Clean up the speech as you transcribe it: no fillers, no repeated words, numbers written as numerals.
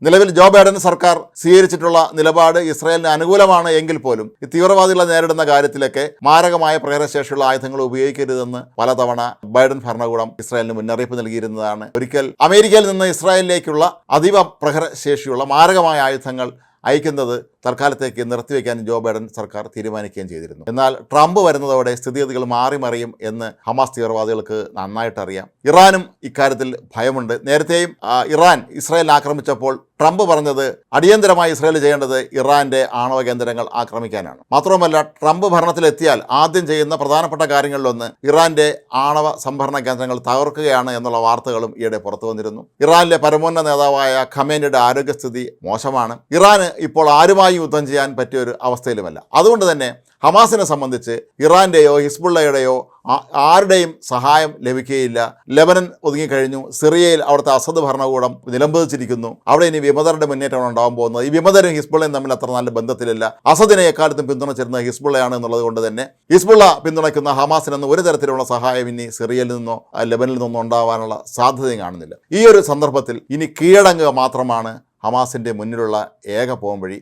നിലവിൽ Joe Biden സർക്കാർ സ്വീകരിച്ചിട്ടുള്ള നിലപാട് ഇസ്രായേലിന് അനുകൂലമാണ് എങ്കിൽ പോലും ഈ തീവ്രവാദികളെ നേരിടുന്ന കാര്യത്തിലൊക്കെ മാരകമായ പ്രഹരശേഷിയുള്ള ആയുധങ്ങൾ ഉപയോഗിക്കരുതെന്ന് പലതവണ ബൈഡൻ ഭരണകൂടം ഇസ്രായേലിന് മുന്നറിയിപ്പ് നൽകിയിരുന്നതാണ്. ഒരിക്കൽ അമേരിക്കയിൽ നിന്ന് ഇസ്രായേലിലേക്കുള്ള അതീവ പ്രഹരശേഷിയുള്ള മാരകമായ ആയുധങ്ങൾ അയക്കുന്നത് തൽക്കാലത്തേക്ക് നിർത്തിവെക്കാൻ ജോ ബൈഡൻ സർക്കാർ തീരുമാനിക്കുകയും ചെയ്തിരുന്നു. എന്നാൽ ട്രംപ് വരുന്നതോടെ സ്ഥിതിഗതികൾ മാറിമറിയും എന്ന് ഹമാസ് തീവ്രവാദികൾക്ക് നന്നായിട്ട് അറിയാം. ഇറാനും ഇക്കാര്യത്തിൽ ഭയമുണ്ട്. നേരത്തെയും ഇറാൻ ഇസ്രായേൽ ആക്രമിച്ചപ്പോൾ ട്രംപ് പറഞ്ഞത് അടിയന്തരമായി ഇസ്രായേൽ ചെയ്യേണ്ടത് ഇറാന്റെ ആണവ കേന്ദ്രങ്ങൾ ആക്രമിക്കാനാണ്. മാത്രമല്ല, ട്രംപ് ഭരണത്തിലെത്തിയാൽ ആദ്യം ചെയ്യുന്ന പ്രധാനപ്പെട്ട കാര്യങ്ങളിലൊന്ന് ഇറാന്റെ ആണവ സംഭരണ കേന്ദ്രങ്ങൾ തകർക്കുകയാണ് എന്നുള്ള വാർത്തകളും ഈയിടെ പുറത്തു വന്നിരുന്നു. ഇറാനിലെ പരമോന്നത നേതാവായ ഖമേനിയുടെ ആരോഗ്യസ്ഥിതി മോശമാണ്. ഇറാന് ഇപ്പോൾ ആരുമായി യുദ്ധം ചെയ്യാൻ പറ്റിയൊരു അവസ്ഥയിലുമല്ല. അതുകൊണ്ട് തന്നെ ഹമാസിനെ സംബന്ധിച്ച് ഇറാന്റെയോ ഹിസ്ബുള്ളയുടെയോ ആരുടെയും സഹായം ലഭിക്കുകയില്ല. ലെബനൻ ഒതുങ്ങിക്കഴിഞ്ഞു. സിറിയയിൽ അവിടുത്തെ അസദ് ഭരണകൂടം നിലംപതിച്ചിരിക്കുന്നു. അവിടെ ഇനി വിമതരുടെ മുന്നേറ്റമാണ് ഉണ്ടാകാൻ പോകുന്നത്. ഈ വിമതരും ഹിസ്ബുള്ളയും തമ്മിൽ അത്ര നല്ല ബന്ധത്തിലില്ല. അസദിനെ എക്കാലത്തും പിന്തുണച്ചിരുന്നത് ഹിസ്ബുള്ളയാണ് എന്നുള്ളത് കൊണ്ട് തന്നെ ഹിസ്ബുള്ള പിന്തുണയ്ക്കുന്ന ഹമാസിനൊന്നും ഒരു തരത്തിലുള്ള സഹായം ഇനി സിറിയയിൽ നിന്നോ ലെബനിൽ നിന്നോ ഉണ്ടാവാനുള്ള സാധ്യതയും കാണുന്നില്ല. ഈ ഒരു സന്ദർഭത്തിൽ ഇനി കീഴടങ്ങുക മാത്രമാണ് ഹമാസിൻ്റെ മുന്നിലുള്ള ഏക പോംവഴി.